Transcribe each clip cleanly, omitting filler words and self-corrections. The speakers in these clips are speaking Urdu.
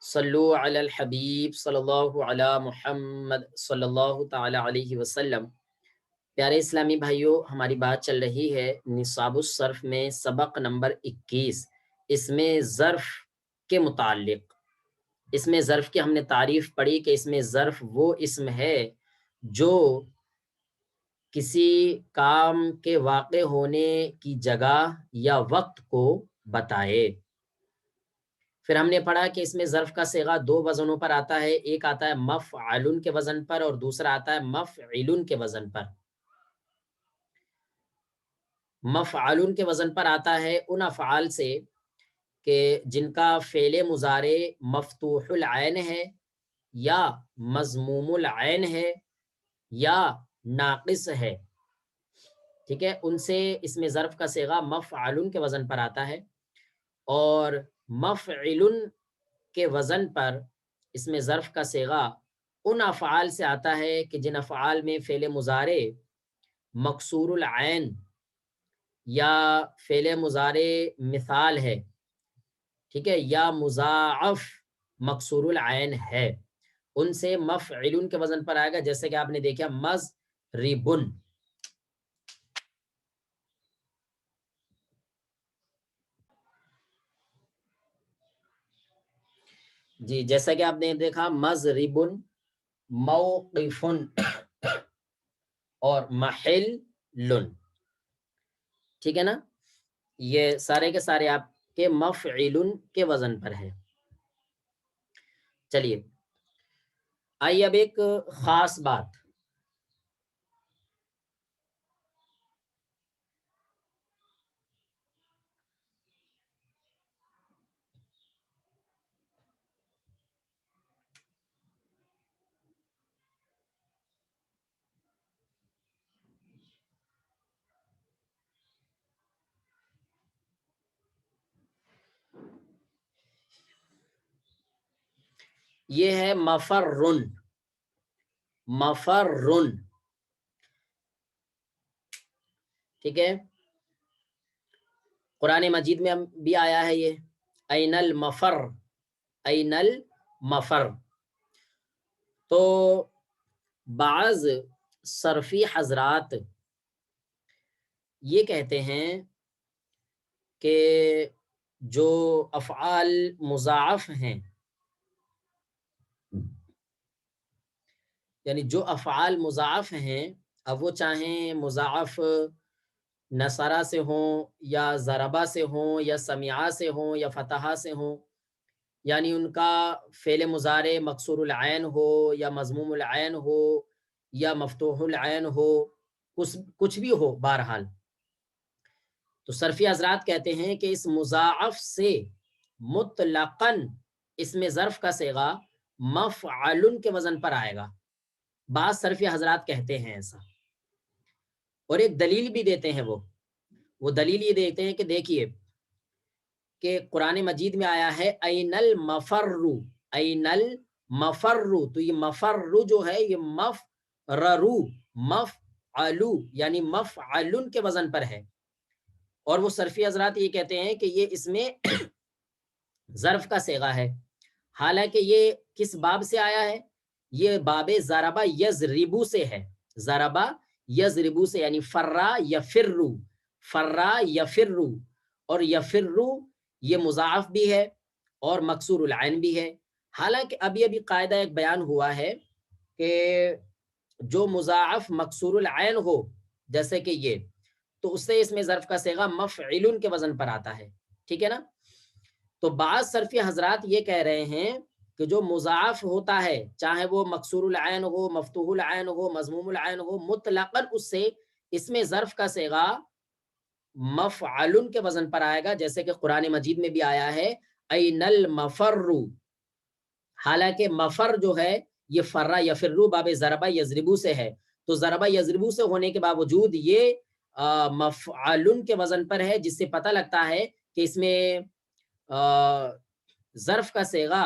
صلو علی الحبیب صلی اللہ علی محمد صلی اللہ تعالی علیہ وسلم۔ پیارے اسلامی بھائیوں، ہماری بات چل رہی ہے نصاب الصرف میں سبق نمبر 21 اس میں ظرف کے متعلق۔ اس میں ظرف کی ہم نے تعریف پڑھی کہ اس میں ظرف وہ اسم ہے جو کسی کام کے واقع ہونے کی جگہ یا وقت کو بتائے۔ پھر ہم نے پڑھا کہ اس میں ظرف کا صیغہ دو وزنوں پر آتا ہے، ایک آتا ہے مفعل کے وزن پر اور دوسرا آتا ہے مفعل کے وزن پر۔ مفعل کے وزن پر آتا ہے ان افعال سے کہ جن کا فعل مضارع مفتوح العین ہے یا مضموم العین ہے یا ناقص ہے، ٹھیک ہے، ان سے اس میں ظرف کا صیغہ مفعل کے وزن پر آتا ہے۔ اور مفعل کے وزن پر اس میں ظرف کا صیغہ ان افعال سے آتا ہے کہ جن افعال میں فعل مضارع مکسور العین یا فعل مضارع مثال ہے، ٹھیک ہے، یا مضاعف مکسور العین ہے، ان سے مفعل کے وزن پر آئے گا، جیسے کہ آپ نے دیکھا مضربن۔ جی، جیسا کہ آپ نے دیکھا مضربن، موقفن اور محل، ٹھیک ہے نا، یہ سارے کے سارے آپ کے مفعل کے وزن پر ہے۔ چلیے آئیے اب ایک خاص بات، یہ ہے مفرن۔ مفرن، ٹھیک ہے، قرآن مجید میں بھی آیا ہے یہ این المفر، این المفر۔ تو بعض صرفی حضرات یہ کہتے ہیں کہ جو افعال مضاعف ہیں، یعنی جو افعال مضاعف ہیں، اب وہ چاہیں مضاعف نصرہ سے ہوں یا ضربہ سے ہوں یا سمعہ سے ہوں یا فتحہ سے ہوں، یعنی ان کا فعل مضارع مکسور العین ہو یا مضموم العین ہو یا مفتوح العین ہو، کچھ بھی ہو، بہرحال تو صرفی حضرات کہتے ہیں کہ اس مضاعف سے مطلقاً اس میں ظرف کا صیغہ مفعل کے وزن پر آئے گا۔ بعض صرفی حضرات کہتے ہیں ایسا، اور ایک دلیل بھی دیتے ہیں، وہ دلیل یہ دیتے ہیں کہ دیکھیے کہ قرآن مجید میں آیا ہے این المفر، این المفر، تو یہ مفر جو ہے یہ مفررو، مفعلو یعنی مفعل کے وزن پر ہے، اور وہ صرفی حضرات یہ کہتے ہیں کہ یہ اس میں ظرف کا صیغہ ہے، حالانکہ یہ کس باب سے آیا ہے؟ یہ باب ضربہ یضربو سے ہے، ضربہ یضربو سے، یعنی فرا یفرو، فرا یفرو، اور یفرو یہ مضاعف بھی ہے اور مکسور العین بھی ہے۔ حالانکہ ابھی قاعدہ ایک بیان ہوا ہے کہ جو مضاعف مکسور العین ہو جیسے کہ یہ، تو اس سے اس میں ظرف کا صیغہ مفعل کے وزن پر آتا ہے، ٹھیک ہے نا۔ تو بعض صرفی حضرات یہ کہہ رہے ہیں کہ جو مضاعف ہوتا ہے، چاہے وہ مکسور العین ہو، مفتوح العین ہو، مضموم العین ہو، مطلقاً اس سے اس میں ظرف کا صیغہ مفعل کے وزن پر آئے گا، جیسے کہ قرآن مجید میں بھی آیا ہے این المفر، حالانکہ مفر جو ہے یہ فرا یفرو باب ضربہ یضربو سے ہے، تو ضربہ یضربو سے ہونے کے باوجود یہ مفعل کے وزن پر ہے، جس سے پتہ لگتا ہے کہ اس میں ظرف کا صیغہ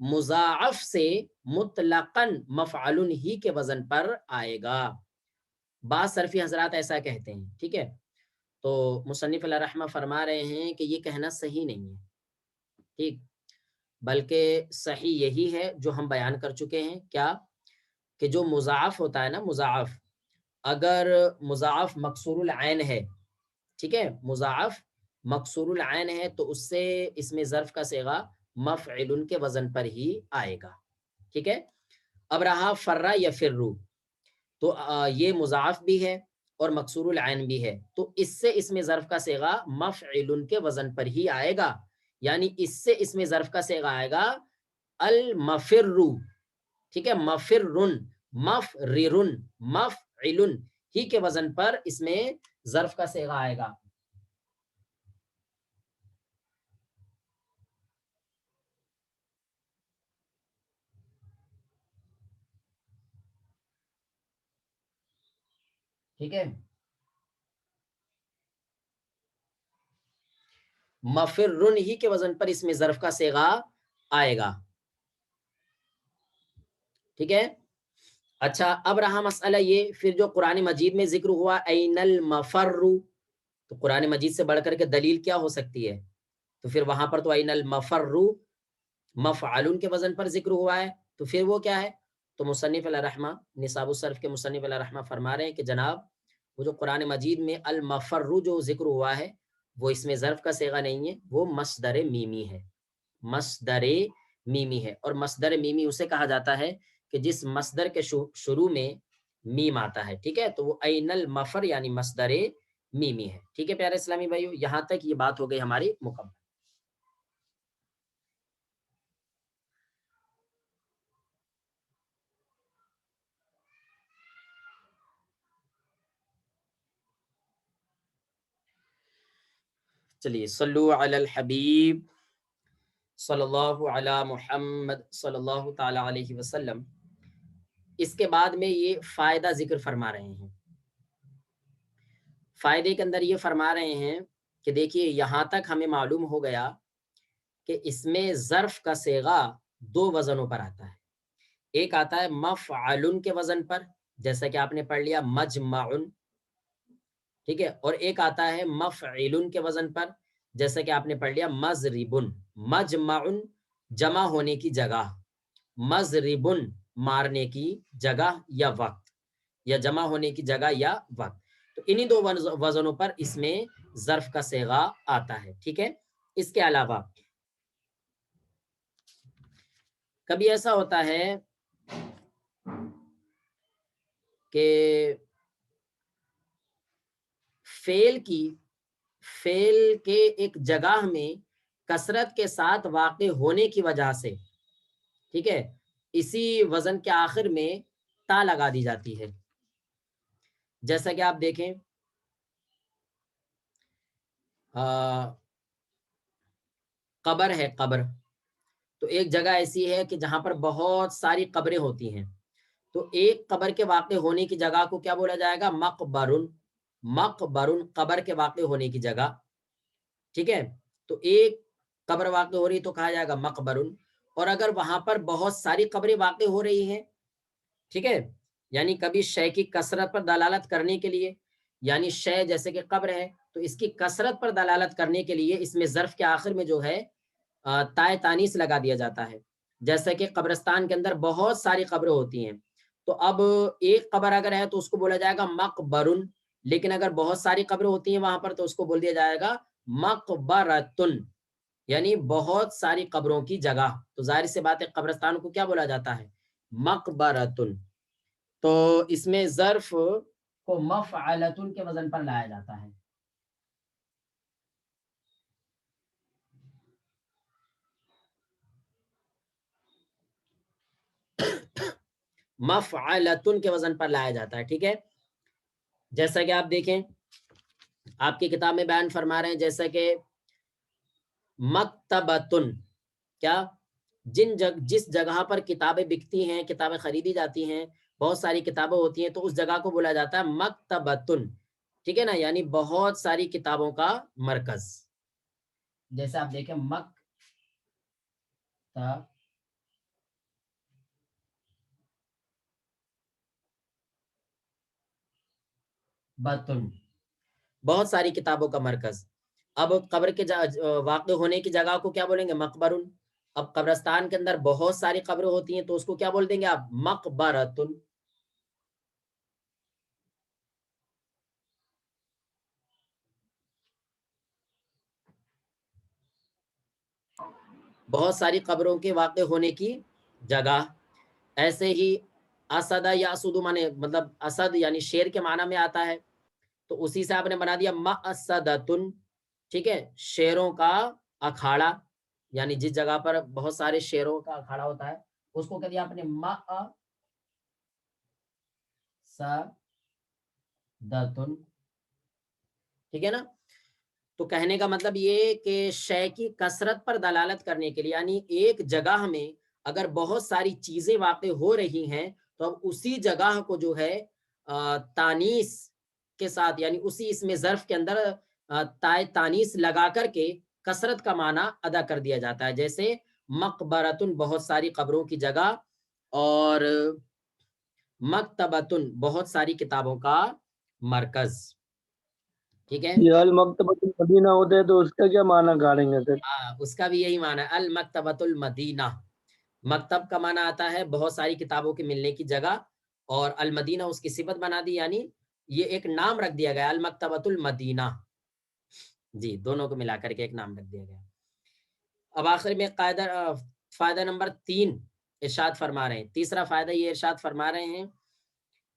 مضاعف سے مطلقاً مفعل ہی کے وزن پر آئے گا۔ بعض صرفی حضرات ایسا کہتے ہیں، ٹھیک ہے، تو مصنف علیہ رحمہ فرما رہے ہیں کہ یہ کہنا صحیح نہیں ہے، ٹھیک، بلکہ صحیح یہی ہے جو ہم بیان کر چکے ہیں، کیا کہ جو مضاعف ہوتا ہے نا، مضاعف، اگر مضاعف مکسور العین ہے، ٹھیک ہے، مضاعف مکسور العین ہے تو اس سے اس میں ظرف کا صیغہ مفعل کے وزن پر ہی آئے گا، ٹھیک ہے۔ اب رہا فرا یا فرو، تو یہ مضاعف بھی ہے اور مکسور العین بھی ہے، تو اس سے اس میں ظرف کا صیغہ مفعل کے وزن پر ہی آئے گا، یعنی اس سے اس میں ظرف کا صیغہ آئے گا المفرو، ٹھیک ہے، مفرن، مفررن، مفعلن ہی کے وزن پر اس میں ظرف کا صیغہ آئے گا۔ ٹھیک ہے، مفرن ہی کے وزن پر اس میں ظرف کا صیغہ آئے گا، ٹھیک ہے۔ اچھا، اب رہا مسئلہ یہ، پھر جو قرآن مجید میں ذکر ہوا این المفر، تو قرآن مجید سے بڑھ کر کے دلیل کیا ہو سکتی ہے؟ تو پھر وہاں پر تو این المفر مفعلن کے وزن پر ذکر ہوا ہے، تو پھر وہ کیا ہے؟ تو مصنف علیہ الرحمہ، نصاب الصرف کے مصنف علیہ الرحمہ فرما رہے ہیں کہ جناب وہ جو قرآن مجید میں المفر جو ذکر ہوا ہے وہ اس میں ظرف کا صیغہ نہیں ہے، وہ مصدر میمی ہے، مصدر میمی ہے، اور مصدر میمی اسے کہا جاتا ہے کہ جس مصدر کے شروع میں میم آتا ہے، ٹھیک ہے، تو وہ این المفر یعنی مصدر میمی ہے، ٹھیک ہے پیارے اسلامی بھائیو، یہاں تک یہ بات ہو گئی ہماری مکمل۔ چلیے، صلو علی الحبیب صلی اللہ علی محمد صلی اللہ تعالی علیہ وسلم۔ اس کے بعد میں یہ فائدہ ذکر فرما رہے ہیں، فائدے کے اندر یہ فرما رہے ہیں کہ دیکھیے یہاں تک ہمیں معلوم ہو گیا کہ اس میں ظرف کا صیغہ دو وزنوں پر آتا ہے، ایک آتا ہے مفعلن کے وزن پر، جیسا کہ آپ نے پڑھ لیا مجمعن، ٹھیک ہے، اور ایک آتا ہے مفعلن کے وزن پر، جیسا کہ آپ نے پڑھ لیا مضربن، مجمعن جمع ہونے کی جگہ، مضربن مارنے کی جگہ یا وقت، یا جمع ہونے کی جگہ یا وقت، تو انہی دو وزنوں پر اس میں ظرف کا صیغہ آتا ہے، ٹھیک ہے۔ اس کے علاوہ کبھی ایسا ہوتا ہے کہ فعل کے ایک جگہ میں کثرت کے ساتھ واقع ہونے کی وجہ سے، ٹھیک ہے، اسی وزن کے آخر میں تا لگا دی جاتی ہے، جیسا کہ آپ دیکھیں قبر ہے، قبر تو ایک جگہ ایسی ہے کہ جہاں پر بہت ساری قبریں ہوتی ہیں، تو ایک قبر کے واقع ہونے کی جگہ کو کیا بولا جائے گا؟ مقبرن، مقبرن قبر کے واقع ہونے کی جگہ، ٹھیک ہے، تو ایک قبر واقع ہو رہی تو کہا جائے گا مقبرن، اور اگر وہاں پر بہت ساری قبریں واقع ہو رہی ہیں، ٹھیک ہے، یعنی کبھی شے کی کثرت پر دلالت کرنے کے لیے، یعنی شے جیسے کہ قبر ہے تو اس کی کثرت پر دلالت کرنے کے لیے اس میں ظرف کے آخر میں جو ہے تائے تانیث لگا دیا جاتا ہے، جیسا کہ قبرستان کے اندر بہت ساری قبریں ہوتی ہیں، تو اب ایک قبر اگر ہے تو اس کو بولا جائے گا مقبرن، لیکن اگر بہت ساری قبریں ہوتی ہیں وہاں پر تو اس کو بول دیا جائے گا مقبرتن، یعنی بہت ساری قبروں کی جگہ، تو ظاہر سی بات ہے قبرستان کو کیا بولا جاتا ہے؟ مقبرتن، تو اس میں ظرف کو مفعلتن کے وزن پر لایا جاتا ہے۔ مفعلتن کے وزن پر لایا جاتا ہے، ٹھیک ہے، جیسا کہ آپ دیکھیں آپ کی کتاب میں بیان فرما رہے ہیں، جیسا کہ مکتبتن، کیا جس جگہ پر کتابیں بکتی ہیں، کتابیں خریدی جاتی ہیں، بہت ساری کتابیں ہوتی ہیں، تو اس جگہ کو بولا جاتا ہے مکتبتن، ٹھیک ہے نا، یعنی بہت ساری کتابوں کا مرکز، جیسے آپ دیکھیں مکتبتن، بہت ساری کتابوں کا مرکز۔ اب قبر کے واقع ہونے کی جگہ کو کیا بولیں گے؟ مقبرن، اب قبرستان کے اندر بہت ساری قبریں ہوتی ہیں تو اس کو کیا بول دیں گے آپ؟ مقبرتن. بہت ساری قبروں کے واقع ہونے کی جگہ. ایسے ہی اسد یا اسد مانے مطلب اسد یعنی شیر کے معنی میں آتا ہے، تو اسی سے آپ نے بنا دیا مأسدتن. ٹھیک ہے، شیروں کا اکھاڑا، یعنی جس جگہ پر بہت سارے شیروں کا اکھاڑا ہوتا ہے اس کو کہہ دیا آپ نے مأسدتن. ٹھیک ہے نا. تو کہنے کا مطلب یہ کہ شے کی کثرت پر دلالت کرنے کے لیے، یعنی ایک جگہ میں اگر بہت ساری چیزیں واقع ہو رہی ہیں تو اب اسی جگہ کو جو ہے تانیس کے ساتھ، یعنی اسی اسم ظرف کے اندر تائے تانیس لگا کر کے کثرت کا معنی ادا کر دیا جاتا ہے. جیسے مقبرتن بہت ساری قبروں کی جگہ، اور مکتبتن بہت ساری کتابوں کا مرکز. ٹھیک ہے، یہ المکتبۃ المدینہ ہوتا ہے تو اس کا کیا معنی گاڑیں گے سر؟ اس کا بھی یہی معنی ہے، المکتبۃ المدینہ. مکتب کا معنی آتا ہے بہت ساری کتابوں کے ملنے کی جگہ، اور المدینہ اس کی صفت بنا دی، یعنی یہ ایک نام رکھ دیا گیا المکتبۃ المدینہ. جی، دونوں کو ملا کر کے ایک نام رکھ دیا گیا. اب آخر میں قاعدہ فائدہ نمبر 3 ارشاد فرما رہے ہیں. تیسرا فائدہ یہ ارشاد فرما رہے ہیں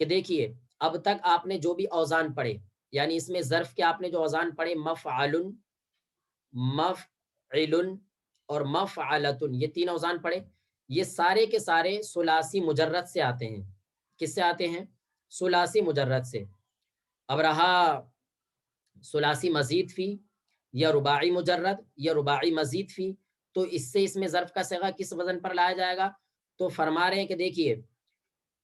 کہ دیکھیے اب تک آپ نے جو بھی اوزان پڑھے، یعنی اس میں ظرف کے آپ نے جو اوزان پڑھے مفعل، مفعل اور مفعلتن، یہ 3 اوزان پڑھے، یہ سارے کے سارے ثلاثی مجرد سے آتے ہیں. کس سے آتے ہیں؟ ثلاثی مجرد سے. اب رہا ثلاثی مزید فی یا رباعی مجرد یا رباعی مزید فی، تو اس سے اس میں ظرف کا صیغہ کس وزن پر لایا جائے گا؟ تو فرما رہے ہیں کہ دیکھیے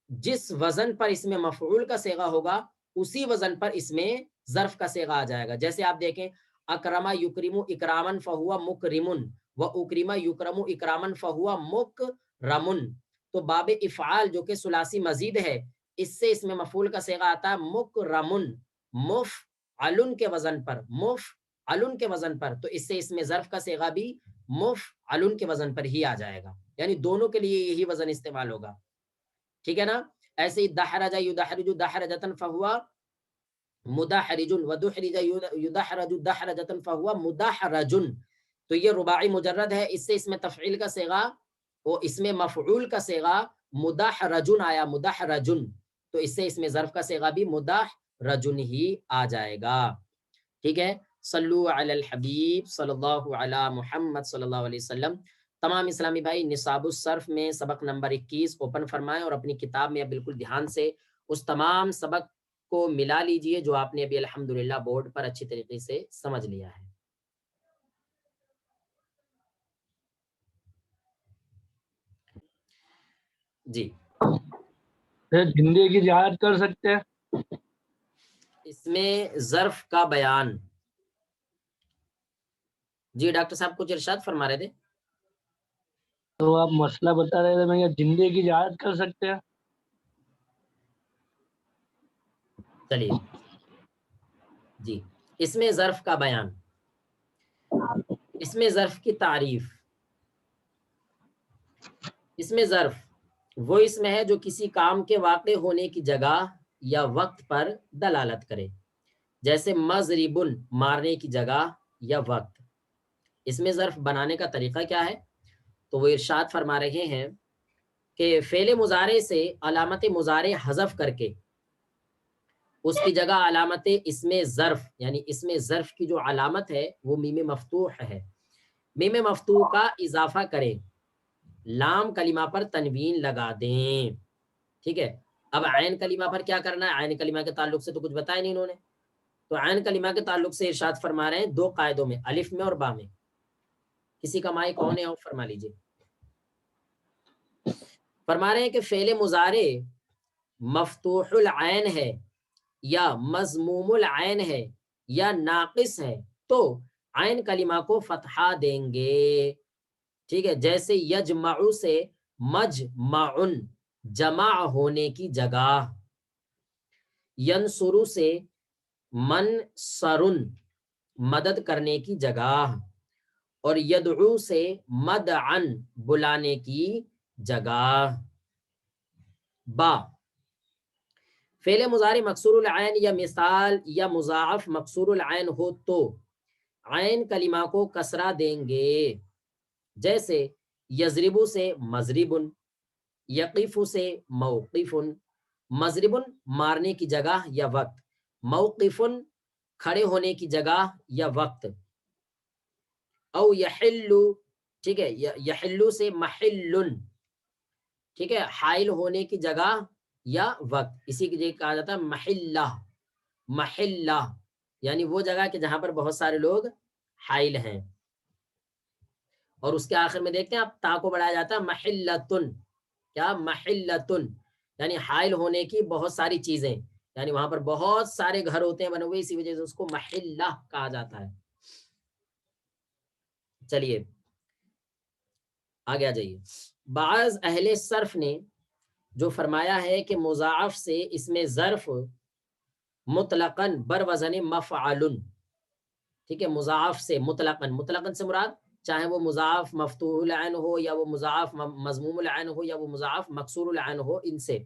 جس وزن پر اس میں مفعول کا صیغہ ہوگا اسی وزن پر اس میں ظرف کا صیغہ آ جائے گا. جیسے آپ دیکھیں اکرما یکرم اکرامن فہوا مکرمن و اکرما یکرم اکرامن فہوا مکرمن. تو باب افعال جو کہ ثلاثی مزید ہے، اس سے اس میں مفعول کا صیغہ آتا ہے مکرمن، مفعلن کے وزن پر، مفعلن کے وزن پر. تو اس سے اس میں ظرف کا صیغہ بھی مفعلن کے وزن پر ہی آ جائے گا، یعنی دونوں کے لیے یہی وزن استعمال ہوگا. ٹھیک ہے نا. ایسے ہی دحرج یدحرج دحرجتن فہوا مدحرجن ودحرج یدحرج دحرجتن فہوا مدحرجن. تو یہ رباعی مجرد ہے، اس سے اس میں تفعیل کا صیغہ وہ اس میں مفعول کا صیغہ مدحرجن آیا، مدحرجن. تو اس سے اس میں ظرف کا صیغہ بھی مدحرجن ہی آ جائے گا. ٹھیک ہے. صلو علی الحبیب صلی اللہ علی محمد صلی اللہ علیہ وسلم. تمام اسلامی بھائی نصاب الصرف میں سبق نمبر 21 اوپن فرمائیں اور اپنی کتاب میں بالکل دھیان سے اس تمام سبق کو ملا لیجئے جو آپ نے ابھی الحمدللہ بورڈ پر اچھی طریقے سے سمجھ لیا ہے. جی، ہندی کی رعایت کر سکتے ہیں اس میں ظرف کا بیان. جی ڈاکٹر صاحب کچھ ارشاد فرما رہے تھے. تو آپ مسئلہ بتا رہے تھے، میں جندے کی رعایت کر سکتے ہیں. چلیے جی، اس میں ظرف کا بیان، اس میں ظرف کی تعریف. اس میں ظرف وہ اسم ہے جو کسی کام کے واقع ہونے کی جگہ یا وقت پر دلالت کرے. جیسے مضربن مارنے کی جگہ یا وقت. اس میں ظرف بنانے کا طریقہ کیا ہے؟ تو وہ ارشاد فرما رہے ہیں کہ فعل مضارع سے علامت مضارع حذف کر کے اس کی جگہ علامت اسم ظرف، یعنی اسم ظرف کی جو علامت ہے وہ میم مفتوح ہے، میم مفتوح کا اضافہ کریں، لام کلمہ پر تنوین لگا دیں. ٹھیک ہے. اب عین کلمہ پر کیا کرنا ہے؟ عین کلمہ کے تعلق سے تو کچھ بتایا نہیں انہوں نے، تو عین کلمہ کے تعلق سے ارشاد فرما رہے ہیں 2 قاعدوں میں، الف میں اور با میں. کسی کا مائک آن ہے آف فرما لیجیے. فرما رہے ہیں کہ فعل مضارع مفتوح العین ہے یا مضموم العین ہے یا ناقص ہے تو عین کلمہ کو فتحہ دیں گے. ٹھیک ہے. جیسے یجمع سے مجمعن جمع ہونے کی جگہ، ینصر سے منصرن مدد کرنے کی جگہ، اور یدعو سے مدعن بلانے کی جگہ. با فعل مضارع مکسور العین یا مثال یا مضاعف مکسور العین ہو تو عین کلمہ کو کسرہ دیں گے، جیسے یضربو سے مضربن، یقیفو سے موقفن. مضربن مارنے کی جگہ یا وقت، موقفن کھڑے ہونے کی جگہ یا وقت. او یحلو، ٹھیک ہے، یحلو سے محلن، ٹھیک ہے، حائل ہونے کی جگہ یا وقت. اسی کی جگہ کہا جاتا ہے محلہ. محلہ یعنی وہ جگہ کہ جہاں پر بہت سارے لوگ حائل ہیں. اور اس کے آخر میں دیکھتے ہیں آپ تا کو بڑھایا جاتا ہے محلتن. کیا؟ محلتن یعنی حائل ہونے کی بہت ساری چیزیں، یعنی وہاں پر بہت سارے گھر ہوتے ہیں بنے ہوئے، اسی وجہ سے اس کو محلہ کہا جاتا ہے. چلیے آگے آ جائیے. بعض اہل صرف نے جو فرمایا ہے کہ مضاعف سے اس میں ظرف مطلقاً بر وزن مفعل، ٹھیک ہے، مضاعف سے مطلقاً، مطلقاً سے مراد چاہے وہ مضاعف مفتوح العین ہو یا وہ مضاعف مضموم العین ہو یا وہ مضاعف مکسور العین ہو، ان سے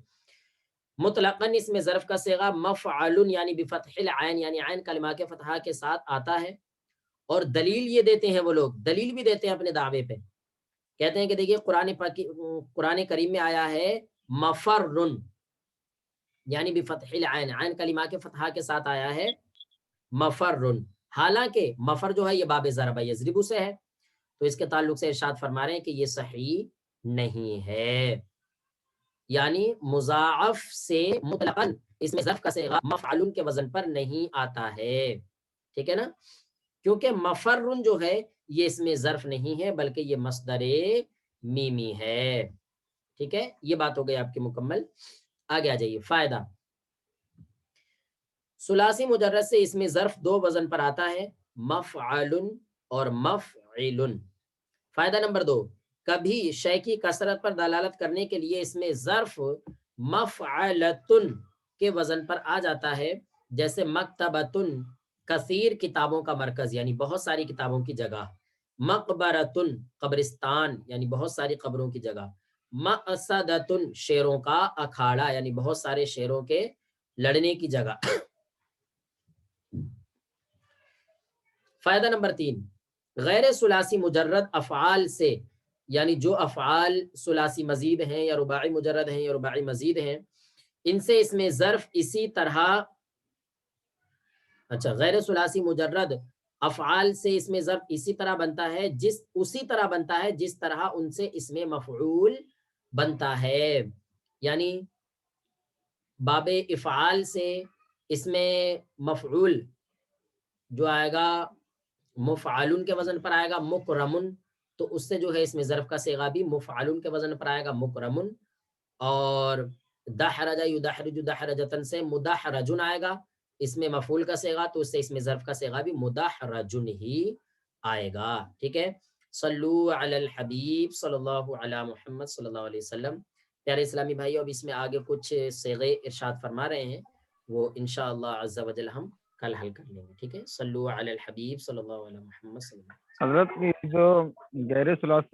مطلقاً اس میں ظرف کا صیغہ مفعل یعنی بفتح العین، یعنی عین کلمہ کے فتحہ کے ساتھ آتا ہے. اور دلیل یہ دیتے ہیں وہ لوگ، دلیل بھی دیتے ہیں اپنے دعوے پہ، کہتے ہیں کہ دیکھیے قرآن کریم میں آیا ہے مفرن یعنی بفتح العین، عین کلمہ کے فتحہ کے ساتھ آیا ہے مفرن. حالانکہ مفر جو ہے یہ باب ضرب یضرب سے ہے، تو اس کے تعلق سے ارشاد فرما رہے ہیں کہ یہ صحیح نہیں ہے. یعنی مضاعف سے مطلقاً اس میں ظرف کا صیغہ مفعول کے وزن پر نہیں آتا ہے، ٹھیک ہے نا، کیونکہ مفرن جو ہے یہ اس میں ظرف نہیں ہے بلکہ یہ مصدر میمی ہے. ٹھیک ہے، یہ بات ہو گئی آپ کی مکمل. آگے آ جائیے. فائدہ، ثلاثی مجرد سے اس میں ظرف دو وزن پر آتا ہے، مفعل اور مفعل. فائدہ نمبر 2، کبھی شے کی کثرت پر دلالت کرنے کے لیے اس میں ظرف مفعلتن کے وزن پر آ جاتا ہے، جیسے مکتبتن کثیر کتابوں کا مرکز یعنی بہت ساری کتابوں کی جگہ، مقبرتن قبرستان یعنی بہت ساری قبروں کی جگہ، مقصدتن شیروں کا اکھاڑا یعنی بہت سارے شیروں کے لڑنے کی جگہ. فائدہ نمبر 3، غیر ثلاثی مجرد افعال سے، یعنی جو افعال ثلاثی مزید ہیں یا رباعی مجرد ہیں یا رباعی مزید ہیں، ان سے اس میں ظرف اسی طرح، اچھا، غیر ثلاثی مجرد افعال سے اس میں ظرف اسی طرح بنتا ہے، اسی طرح بنتا ہے جس طرح ان سے اس میں مفعول بنتا ہے. یعنی باب افعال سے اس میں مفعول جو آئے گا مفعلن کے وزن پر آئے گا مکرمن، تو اس سے جو ہے اس میں ظرف کا صیغہ بھی مفعلن کے وزن پر آئے گا مکرمن. اور دحرج یدحرج دحرجتن سے مدحرجن آئے گا، اس میں مفعول کا صیغہ، تو اس سے اس میں ظرف کا صیغہ بھی مدحرجن ہی آئے گا. ٹھیک ہے، صلو علی الحبیب صلی اللہ علی محمد صلی اللہ علیہ وسلم. پیارے اسلامی بھائی، اب اس میں آگے کچھ صیغے ارشاد فرما رہے ہیں، وہ انشاءاللہ عز و جل ہم کل حل کر لیں گے. ٹھیک ہے، صلو علی الحبیب صلی اللہ علیہ محمد صلی اللہ علیہ وسلم. حضرت کی جو غیر ثلاثی